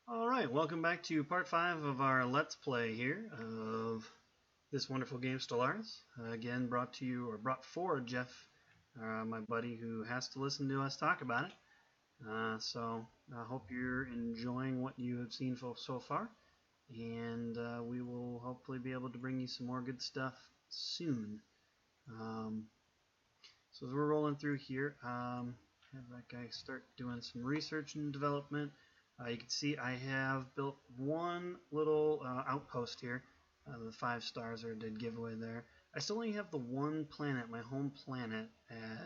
Alright, welcome back to part 5 of our Let's Play here of this wonderful game Stellaris. Again, brought to you, or brought for Jeff, my buddy who has to listen to us talk about it. So I hope you're enjoying what you have seen so far, and we will hopefully be able to bring you some more good stuff soon. So as we're rolling through here, have that guy start doing some research and development. You can see I have built one little outpost here. The 5 stars are did giveaway there. I still only have the one planet, my home planet,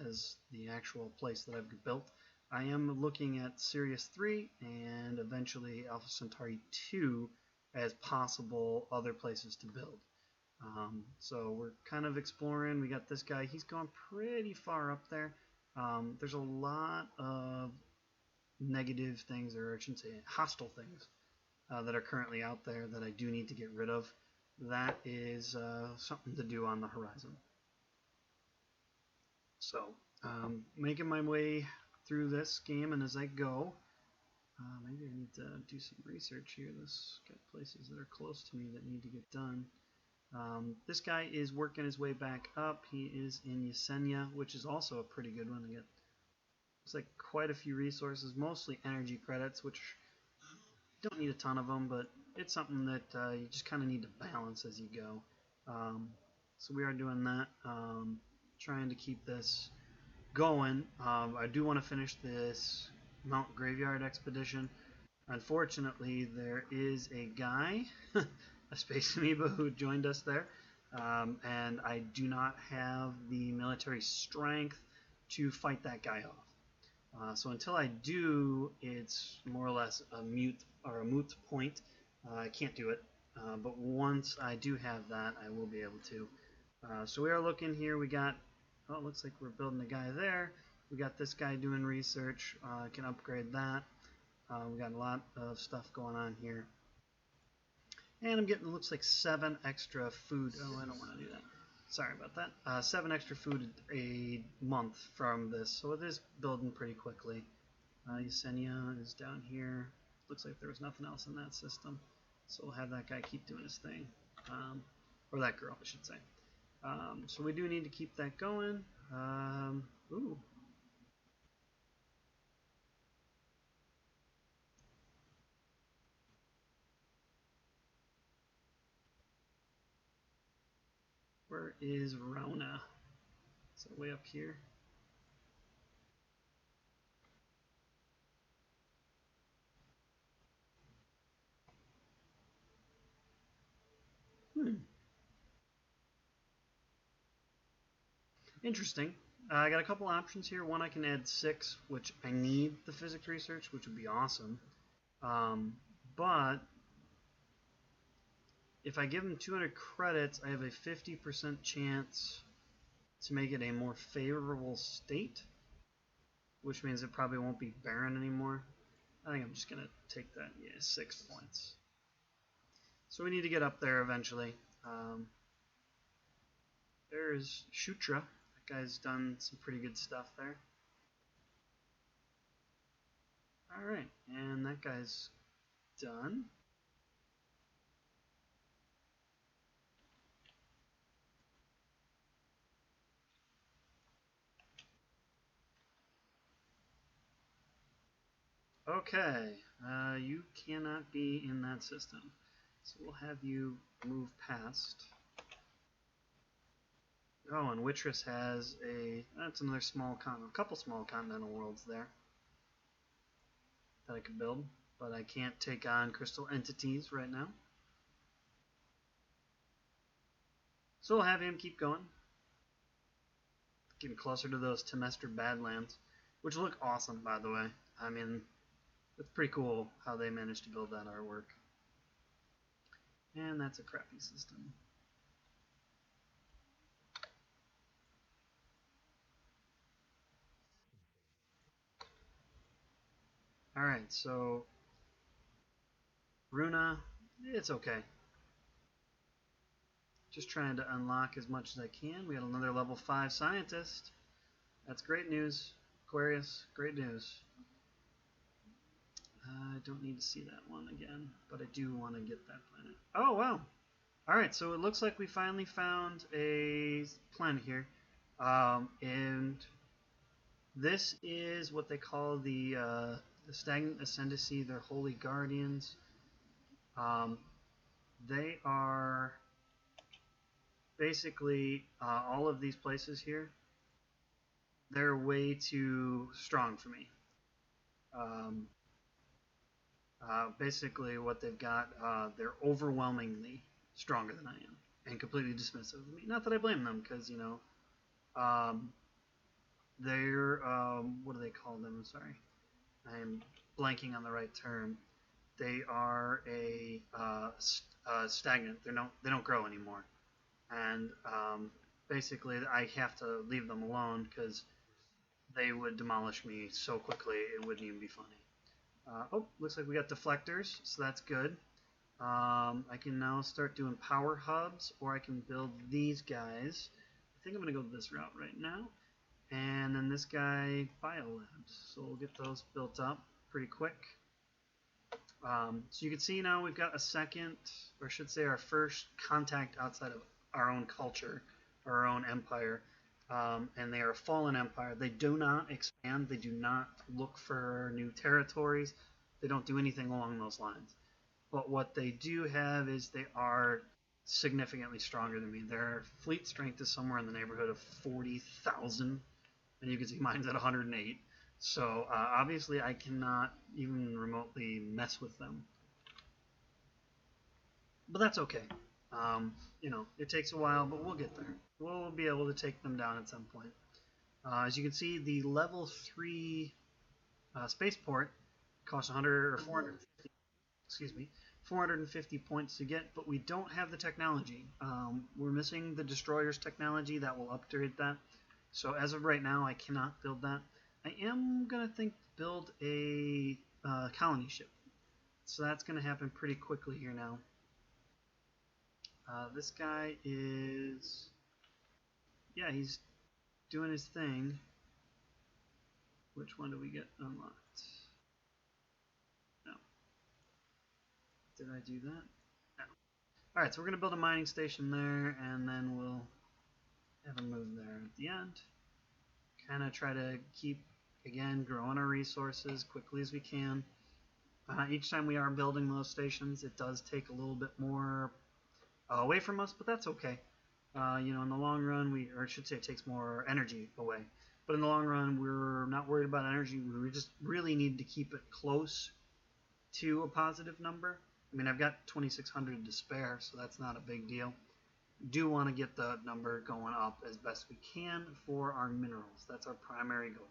as the actual place that I've built. I am looking at Sirius 3 and eventually Alpha Centauri 2 as possible other places to build. So we're kind of exploring. We got this guy. He's gone pretty far up there. There's a lot of negative things, or I shouldn't say hostile things, that are currently out there that I do need to get rid of. That is something to do on the horizon. So making my way through this game, and as I go, maybe I need to do some research here. This got places that are close to me that need to get done. This guy is working his way back up. He is in Yesenia, which is also a pretty good one to get. Looks like quite a few resources, mostly energy credits, which you don't need a ton of them, but it's something that you just kind of need to balance as you go. So we are doing that, trying to keep this going. I do want to finish this Mount Graveyard expedition. Unfortunately, there is a guy, a space amoeba, who joined us there, and I do not have the military strength to fight that guy off. So until I do, it's more or less a moot point. I can't do it, but once I do have that, I will be able to. So we are looking here. We got, it looks like we're building a guy there. We got this guy doing research. I can upgrade that. We got a lot of stuff going on here. And I'm getting, looks like 7 extra food. Oh, I don't want to do that. Sorry about that. 7 extra food a month from this, so it is building pretty quickly. Yesenia is down here. Looks like there was nothing else in that system, so we'll have that guy keep doing his thing. Or that girl, I should say. So we do need to keep that going. Ooh. Where is Rona? Is it way up here? Interesting. I got a couple options here. One, I can add 6, which I need the physics research, which would be awesome. But if I give them 200 credits, I have a 50% chance to make it a more favorable state, which means it probably won't be barren anymore. I think I'm just going to take that, 6 points. So we need to get up there eventually. There's Shutra. That guy's done some pretty good stuff there. Alright, and that guy's done. Okay, you cannot be in that system. So we'll have you move past. Oh, and Wittress has that's another small continent, a couple small continental worlds there that I could build, but I can't take on crystal entities right now. So we'll have him keep going. Getting closer to those Temester Badlands, which look awesome, by the way. I mean, it's pretty cool how they managed to build that artwork. And that's a crappy system. Alright, so Runa, it's okay. Just trying to unlock as much as I can. We got another level 5 scientist. That's great news. Aquarius, great news. I don't need to see that one again, but I do want to get that planet. Oh, wow. Alright, so it looks like we finally found a planet here. And this is what they call the Stagnant Ascendancy. They're Holy Guardians. They are basically all of these places here. They're way too strong for me. Basically, what they've got, they're overwhelmingly stronger than I am and completely dismissive of me. Not that I blame them, because, you know, they're, what do they call them? I'm sorry. I'm blanking on the right term. They are stagnant. They don't grow anymore. And basically, I have to leave them alone because they would demolish me so quickly it wouldn't even be funny. Oh, looks like we got deflectors, so that's good. I can now start doing power hubs, or I can build these guys. I think I'm going to go this route right now. And then this guy, biolabs. So we'll get those built up pretty quick. So you can see now we've got a second, or I should say our first contact outside of our own culture, or our own empire. And they are a fallen empire. They do not expand. They do not look for new territories. They don't do anything along those lines. But what they do have is they are significantly stronger than me. Their fleet strength is somewhere in the neighborhood of 40,000, and you can see mine's at 108. So obviously I cannot even remotely mess with them. But that's okay. You know, it takes a while, but we'll get there. We'll be able to take them down at some point. As you can see, the level 3 spaceport costs 100 or 450. Excuse me, 450 points to get, but we don't have the technology. We're missing the destroyer's technology that will upgrade that. So as of right now, I cannot build that. I am gonna build a colony ship. So that's gonna happen pretty quickly here now. This guy is, yeah, he's doing his thing. Which one do we get unlocked? No. Did I do that? No. Alright, so we're going to build a mining station there, and then we'll have a move there at the end. Kind of try to keep, again, growing our resources quickly as we can. Each time we are building those stations, it does take a little bit more away from us, but that's okay. You know, in the long run, or I should say it takes more energy away. But in the long run, we're not worried about energy. We just really need to keep it close to a positive number. I mean, I've got 2,600 to spare, so that's not a big deal. Do want to get the number going up as best we can for our minerals. That's our primary goal.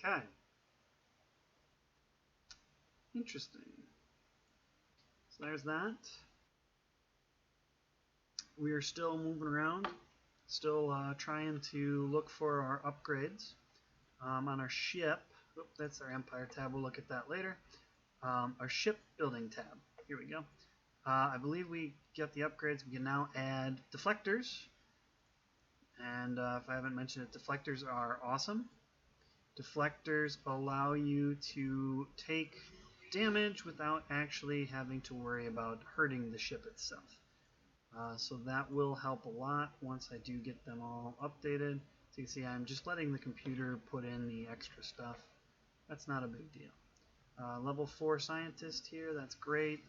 Okay. Interesting. So there's that. We are still moving around. Still trying to look for our upgrades on our ship. Oop, that's our Empire tab. We'll look at that later. Our ship building tab. Here we go. I believe we get the upgrades. We can now add deflectors. And if I haven't mentioned it, deflectors are awesome. Deflectors allow you to take damage without actually having to worry about hurting the ship itself. So that will help a lot once I do get them all updated. So you can see I'm just letting the computer put in the extra stuff. That's not a big deal. Level 4 scientist here, that's great.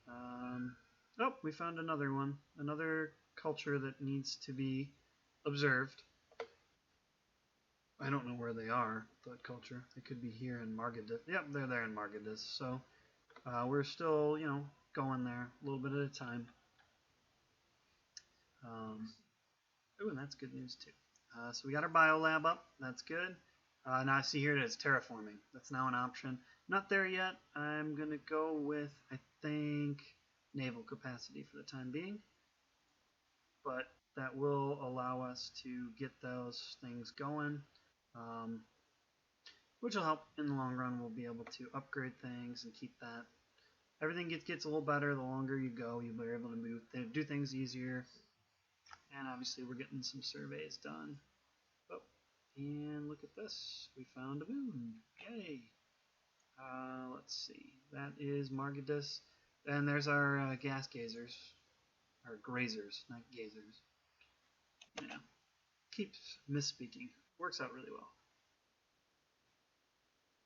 Oh, we found another one. Another culture that needs to be observed. I don't know where they are, that culture. They could be here in Margadis. Yep, they're there in Margadis. So we're still, you know, going there a little bit at a time. Oh, and that's good news too. So we got our biolab up. That's good. Now I see here it is terraforming. That's now an option. Not there yet. I'm going to go with, I think, naval capacity for the time being. But that will allow us to get those things going, which will help in the long run. We'll be able to upgrade things and keep that. Everything gets a little better the longer you go. You'll be able to do things easier. And obviously we're getting some surveys done. And look at this. We found a moon. Yay. Let's let's see. That is Margadus. And there's our gas gazers. Or grazers, not gazers. Yeah. Keeps misspeaking. Works out really well.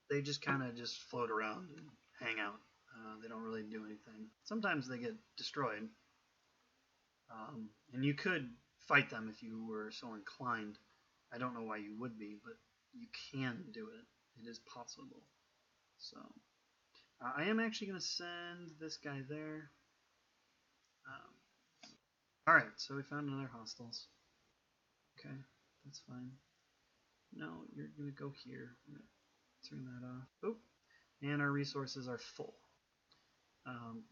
They just kind of just float around and hang out. They don't really do anything. Sometimes they get destroyed. And you could fight them if you were so inclined. I don't know why you would be, but you can do it. It is possible. So, I am actually going to send this guy there. Alright, so we found another hostiles. Okay, that's fine. No, you're going to go here. I'm going to turn that off. Oh, and our resources are full.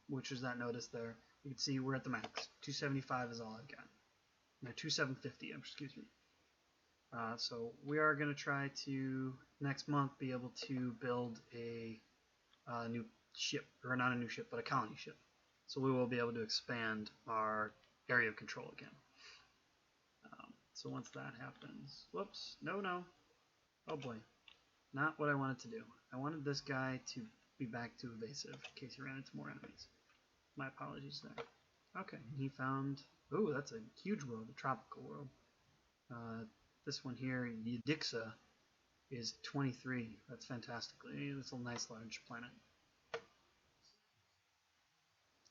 Which is that notice there. You can see we're at the max. 275 is all I've got. No, 2750, excuse me. So we are going to try to, next month, be able to build a new ship. Or not a new ship, but a colony ship. So we will be able to expand our area of control again. So once that happens, whoops, no, oh boy, not what I wanted to do. I wanted this guy to be back to evasive in case he ran into more enemies. My apologies there. Okay, he found, ooh, that's a huge world, a tropical world. This one here, Yudixa, is 23. That's fantastically, that's a nice large planet.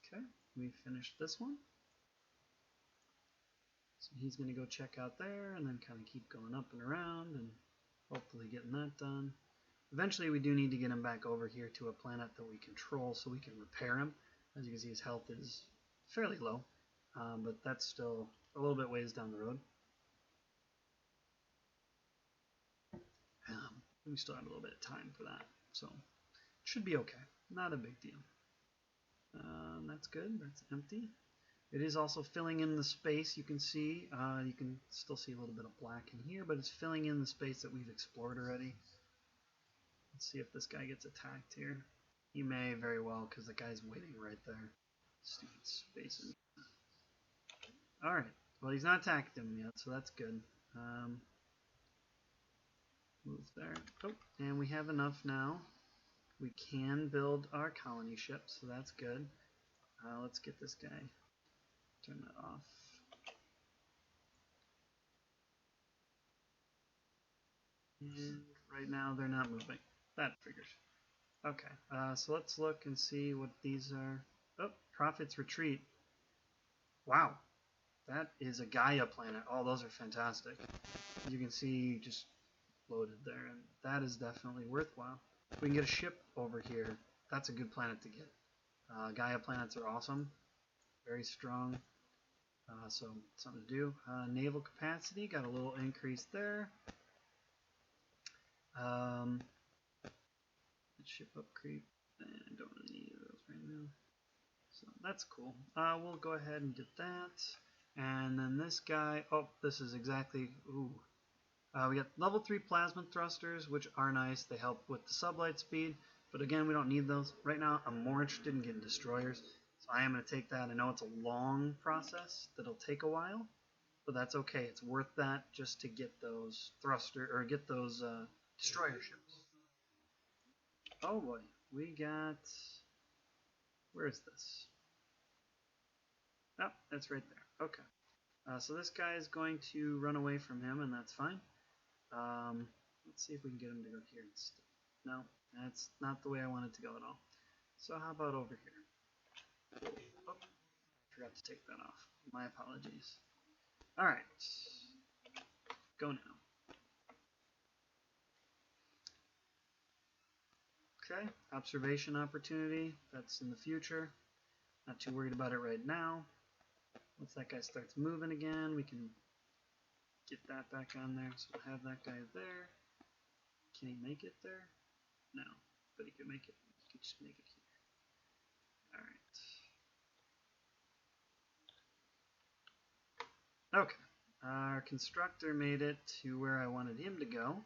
Okay, we finished this one. So he's going to go check out there and then kind of keep going up and around and hopefully getting that done. Eventually we do need to get him back over here to a planet that we control so we can repair him. As you can see, his health is fairly low, but that's still a little bit ways down the road. We still have a little bit of time for that, so it should be okay. Not a big deal. That's good. That's empty. It is also filling in the space. You can see, you can still see a little bit of black in here, but it's filling in the space that we've explored already. Let's see if this guy gets attacked here. He may very well, because the guy's waiting right there. Stupid space. Alright, well he's not attacked him yet, so that's good. Move there. Oh, and we have enough now. We can build our colony ship, so that's good. Let's get this guy. Turn that off. And right now they're not moving. That figures. Okay, so let's look and see what these are. Oh, Prophet's Retreat. Wow, that is a Gaia planet. Oh, those are fantastic. You can see just loaded there, and that is definitely worthwhile. If we can get a ship over here, that's a good planet to get. Gaia planets are awesome, very strong, so something to do. Naval capacity, got a little increase there. Ship upgrade, I don't really need those right now, so that's cool. We'll go ahead and get that, and then this guy, oh, this is exactly, ooh. We got level 3 plasma thrusters, which are nice. They help with the sublight speed, but again, we don't need those. Right now, I'm more interested in getting destroyers, so I am going to take that. I know it's a long process that'll take a while, but that's okay. It's worth that just to get those get those destroyer ships. Oh boy, we got, where is this? Oh, that's right there. Okay. So this guy is going to run away from him, and that's fine. Let's see if we can get him to go here instead. No, that's not the way I want it to go at all. So how about over here? Oh, forgot to take that off. My apologies. Alright. Go now. Okay, observation opportunity. That's in the future. Not too worried about it right now. Once that guy starts moving again, we can get that back on there. So we'll have that guy there. Can he make it there? No, but he could make it. He could just make it here. Alright. Okay. Our constructor made it to where I wanted him to go.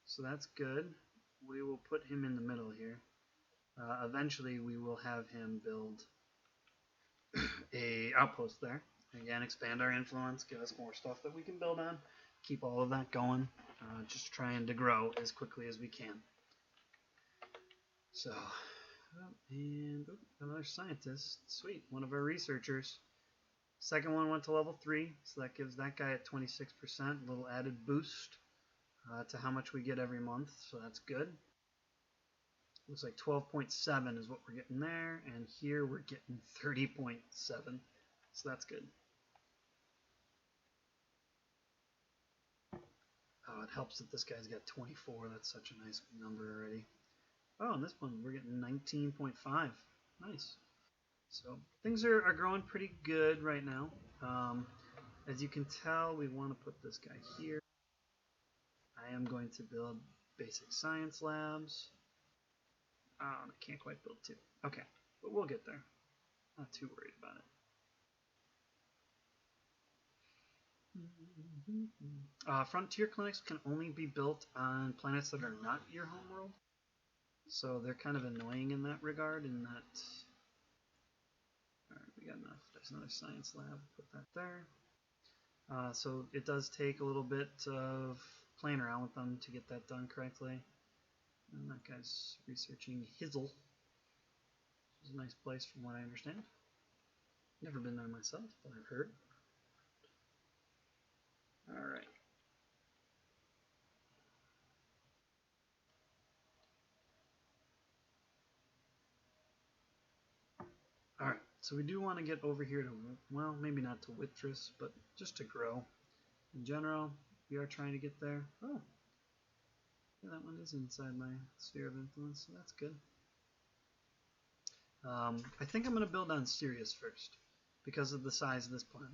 So that's good. We will put him in the middle here. Eventually we will have him build a outpost there. Again, expand our influence, give us more stuff that we can build on. Keep all of that going. Just trying to grow as quickly as we can. So, And another scientist. Sweet, one of our researchers. Second one went to level 3, so that gives that guy at 26%, a little added boost to how much we get every month, so that's good. Looks like 12.7 is what we're getting there, and here we're getting 30.7, so that's good. Oh, it helps that this guy's got 24. That's such a nice number already. Oh, and this one we're getting 19.5. Nice. So things are growing pretty good right now. As you can tell, we want to put this guy here. I am going to build basic science labs. Oh, I can't quite build two. Okay, but we'll get there. Not too worried about it. Frontier clinics can only be built on planets that are not your homeworld. So they're kind of annoying in that regard, in that... Alright, we got enough. There's another science lab. Put that there. So it does take a little bit of playing around with them to get that done correctly. And that guy's researching Hizzle, which is a nice place from what I understand. Never been there myself, but I've heard. Alright. Alright, so we do want to get over here to, well, maybe not to Wittress, but just to grow. In general, we are trying to get there. Oh, yeah, that one is inside my sphere of influence, so that's good. I think I'm going to build on Sirius first, because of the size of this planet.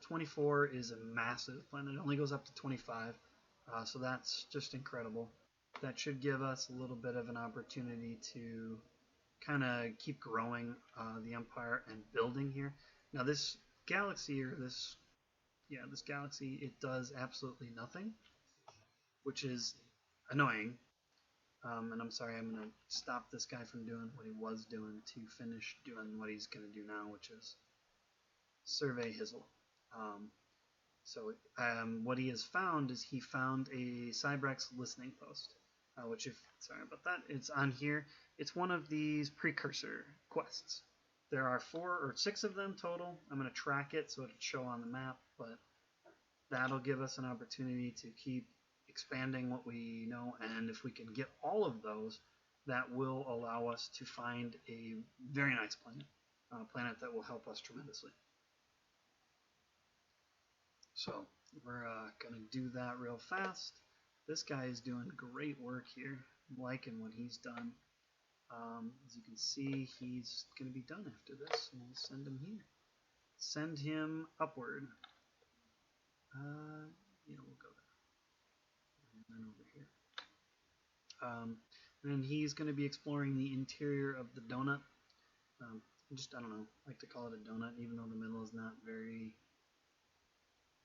24 is a massive planet. It only goes up to 25, so that's just incredible. That should give us a little bit of an opportunity to kind of keep growing the Empire and building here. Now this galaxy, or this galaxy, it does absolutely nothing, which is annoying. And I'm sorry, I'm going to stop this guy from doing what he was doing to finish doing what he's going to do now, which is survey Hizzle. What he has found is he found a Cybrex listening post, which, sorry about that, it's on here. It's one of these precursor quests. There are 4 or 6 of them total. I'm going to track it so it'll show on the map, but that'll give us an opportunity to keep expanding what we know, and if we can get all of those, that will allow us to find a very nice planet, a planet that will help us tremendously. So we're going to do that real fast. This guy is doing great work here. I'm liking what he's done. As you can see, he's going to be done after this, and we'll send him here. Send him upward. Yeah, we'll go there. And then over here. And he's going to be exploring the interior of the donut. I don't know, I like to call it a donut, even though the middle is not very,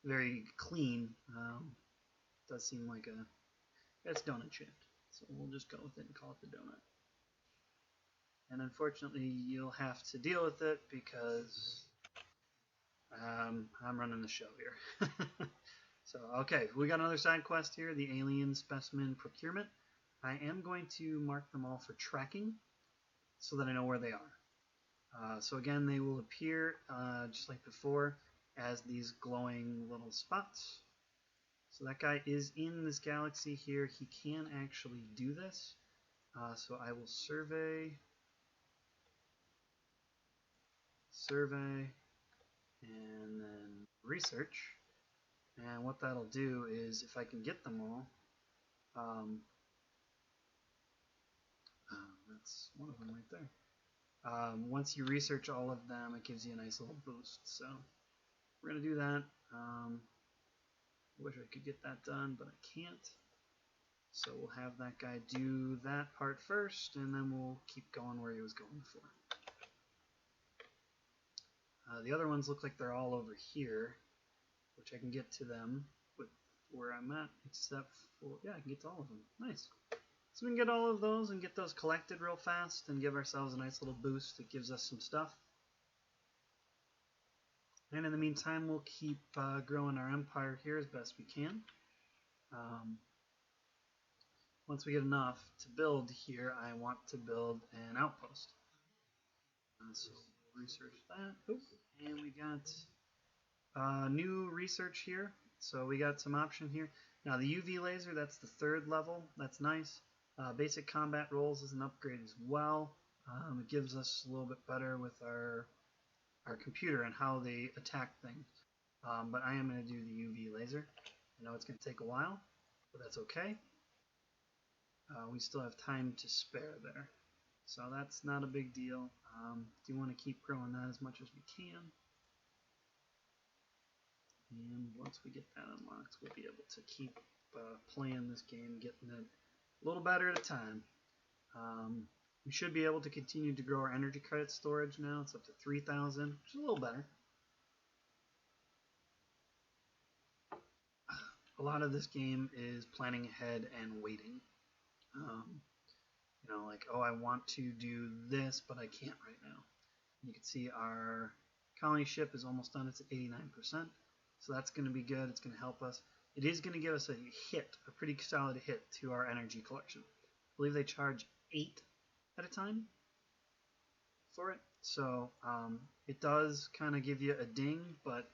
very clean. It does seem like it's donut shaped. So we'll just go with it and call it the donut. And unfortunately, you'll have to deal with it because I'm running the show here. So, okay, we got another side quest here, the alien specimen procurement. I am going to mark them all for tracking so that I know where they are. So again, they will appear, just like before, as these glowing little spots. So that guy is in this galaxy here. He can actually do this. So I will survey, and then research. And what that'll do is, if I can get them all, that's one of them right there. Once you research all of them, it gives you a nice little boost. So we're going to do that. I wish I could get that done, but I can't. So we'll have that guy do that part first, and then we'll keep going where he was going before. The other ones look like they're all over here, which I can get to them with where I'm at, except for, yeah, I can get to all of them. Nice. So we can get all of those and get those collected real fast and give ourselves a nice little boost that gives us some stuff. And in the meantime, we'll keep growing our empire here as best we can. once we get enough to build here, I want to build an outpost. So we'll research that. Oop, and we got new research here. So we got some option here. Now the UV laser, that's the 3rd level. That's nice. Basic combat rolls is an upgrade as well. It gives us a little bit better with our computer and how they attack things. But I am going to do the UV laser. I know it's going to take a while, but that's okay. We still have time to spare there. So that's not a big deal. Do want to keep growing that as much as we can. And once we get that unlocked, we'll be able to keep playing this game, getting it a little better at a time. We should be able to continue to grow our energy credit storage now. It's up to 3,000, which is a little better. A lot of this game is planning ahead and waiting. You know, like, oh, I want to do this, but I can't right now. You can see our colony ship is almost done. It's at 89%. So that's going to be good. It's going to help us. It is going to give us a hit, a pretty solid hit to our energy collection. I believe they charge 8 at a time for it. So it does kind of give you a ding, but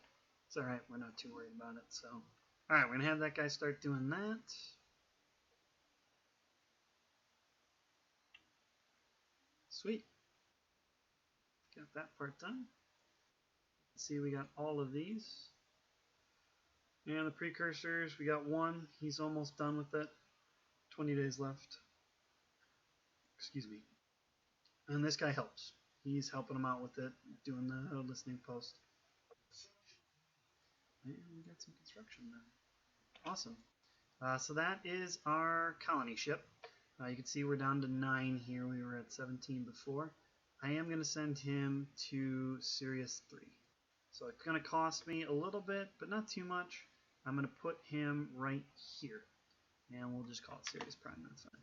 it's alright. We're not too worried about it. So, alright, we're going to have that guy start doing that. Sweet. Got that part done. See, we got all of these. And the precursors, we got one. He's almost done with it. 20 days left. Excuse me. And this guy helps. He's helping him out with it, doing the listening post. And we got some construction there. Awesome. So that is our colony ship. You can see we're down to 9 here. We were at 17 before. I am going to send him to Sirius 3. So it's going to cost me a little bit, but not too much. I'm going to put him right here. And we'll just call it Sirius Prime. That's fine.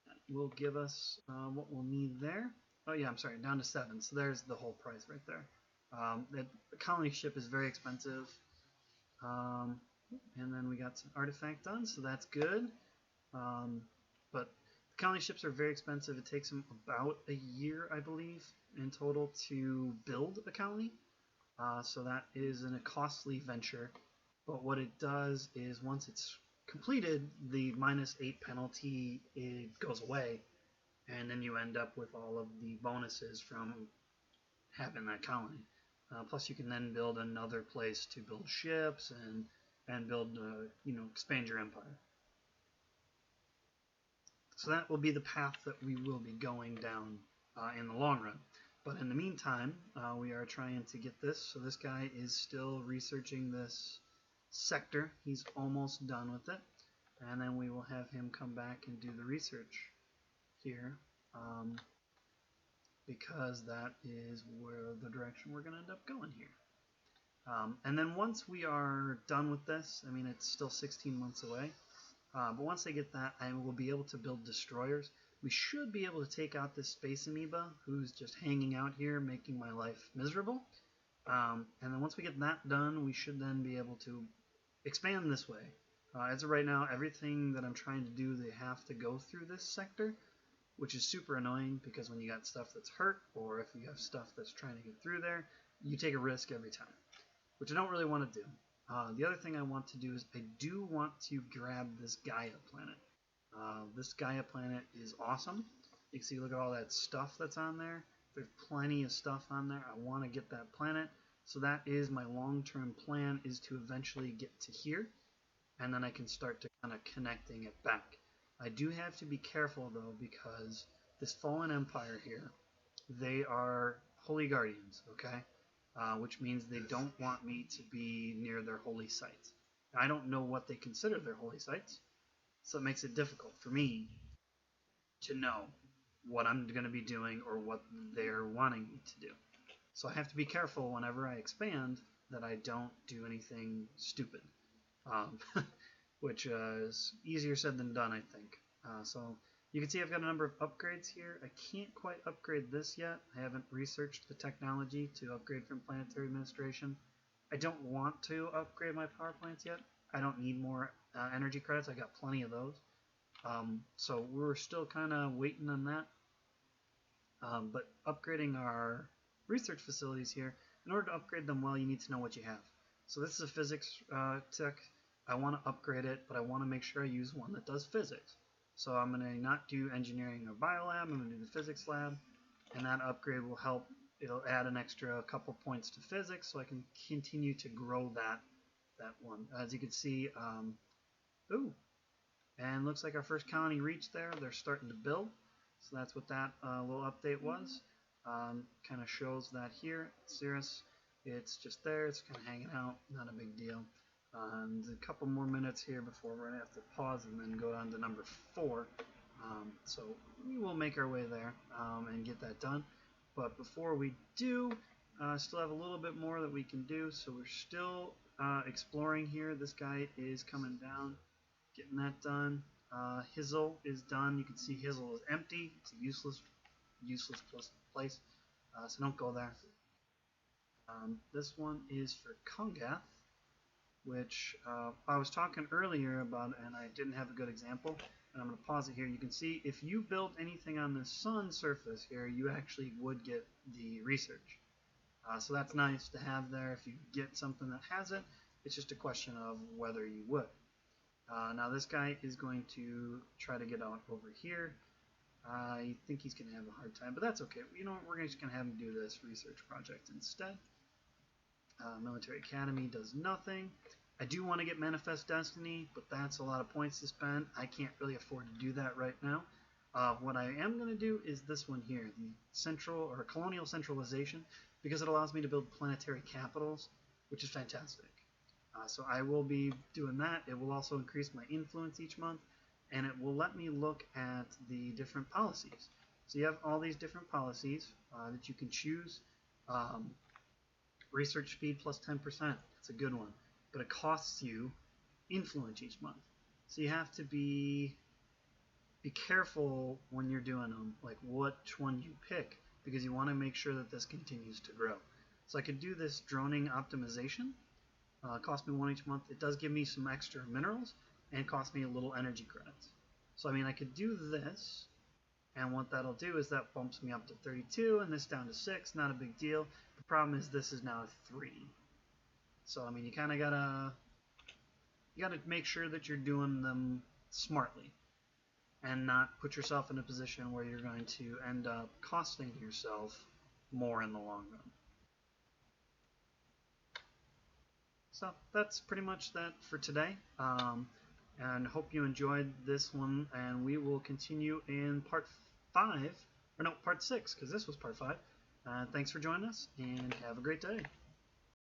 That will give us what we'll need there. Oh yeah, I'm sorry, down to 7. So there's the whole price right there. The colony ship is very expensive. And then we got some artifact done, so that's good. But the colony ships are very expensive. It takes them about a year, I believe, in total to build a colony. So that is a costly venture. But what it does is once it's completed, the -8 penalty, it goes away. And then you end up with all of the bonuses from having that colony. Plus you can then build another place to build ships and build, expand your empire. So that will be the path that we will be going down in the long run. But in the meantime, we are trying to get this. So this guy is still researching this sector. He's almost done with it. And then we will have him come back and do the research here. Because that is where the direction we're going to end up going here. And then once we are done with this, I mean, it's still 16 months away. But once I get that, I will be able to build destroyers. We should be able to take out this space amoeba who's just hanging out here making my life miserable. And then once we get that done, we should then be able to expand this way. As of right now, everything that I'm trying to do, they have to go through this sector, which is super annoying because when you got stuff that's hurt or if you have stuff that's trying to get through there, you take a risk every time, which I don't really want to do. The other thing I want to do is I do want to grab this Gaia planet. This Gaia planet is awesome. You can see, look at all that stuff that's on there. There's plenty of stuff on there. I want to get that planet. So that is my long-term plan, is to eventually get to here. And then I can start to kind of connecting it back. I do have to be careful, though, because this Fallen Empire here, they are holy guardians, okay? Which means they don't want me to be near their holy sites. I don't know what they consider their holy sites, so it makes it difficult for me to know what I'm going to be doing or what they're wanting me to do. So I have to be careful whenever I expand that I don't do anything stupid, which is easier said than done, I think. So you can see I've got a number of upgrades here. I can't quite upgrade this yet. I haven't researched the technology to upgrade from planetary administration. I don't want to upgrade my power plants yet. I don't need more energy credits. I got plenty of those. So we're still kind of waiting on that. But upgrading our research facilities here, in order to upgrade them well, you need to know what you have. So this is a physics tech. I want to upgrade it, but I want to make sure I use one that does physics. So I'm going to not do engineering or biolab, I'm going to do the physics lab, and that upgrade will help. It'll add an extra couple points to physics, so I can continue to grow that one. As you can see, ooh, and looks like our first colony reached there. They're starting to build. So that's what that little update was. Kind of shows that here. Cirrus, it's just there. It's kind of hanging out. Not a big deal. And a couple more minutes here before we're going to have to pause and then go down to number 4. So we will make our way there and get that done. But before we do, still have a little bit more that we can do. So we're still exploring here. This guy is coming down. Getting that done. Hizzle is done. You can see Hizzle is empty. It's a useless place. So don't go there. This one is for Kongath, which I was talking earlier about, and I didn't have a good example. And I'm going to pause it here. You can see if you built anything on the sun surface here, you actually would get the research. So that's nice to have there. If you get something that has it, it's just a question of whether you would. Now this guy is going to try to get out over here. I think he's going to have a hard time, but that's okay. You know what? We're just going to have him do this research project instead. Military Academy does nothing. I do want to get Manifest Destiny, but that's a lot of points to spend. I can't really afford to do that right now. What I am going to do is this one here, the Central or Colonial Centralization, because it allows me to build planetary capitals, which is fantastic. So I will be doing that. It will also increase my influence each month, and it will let me look at the different policies. So you have all these different policies that you can choose. Research speed plus 10%. That's a good one. But it costs you influence each month. So you have to be careful when you're doing them, like which one you pick, because you want to make sure that this continues to grow. So I could do this droning optimization. Cost me 1 each month. It does give me some extra minerals and cost me a little energy credits. So I mean, I could do this, and what that'll do is that bumps me up to 32 and this down to 6. Not a big deal. The problem is this is now 3. So I mean, you kind of gotta make sure that you're doing them smartly and not put yourself in a position where you're going to end up costing yourself more in the long run. So that's pretty much that for today. And hope you enjoyed this one, and we will continue in part 5, or no, part 6, because this was part 5. Thanks for joining us, and have a great day.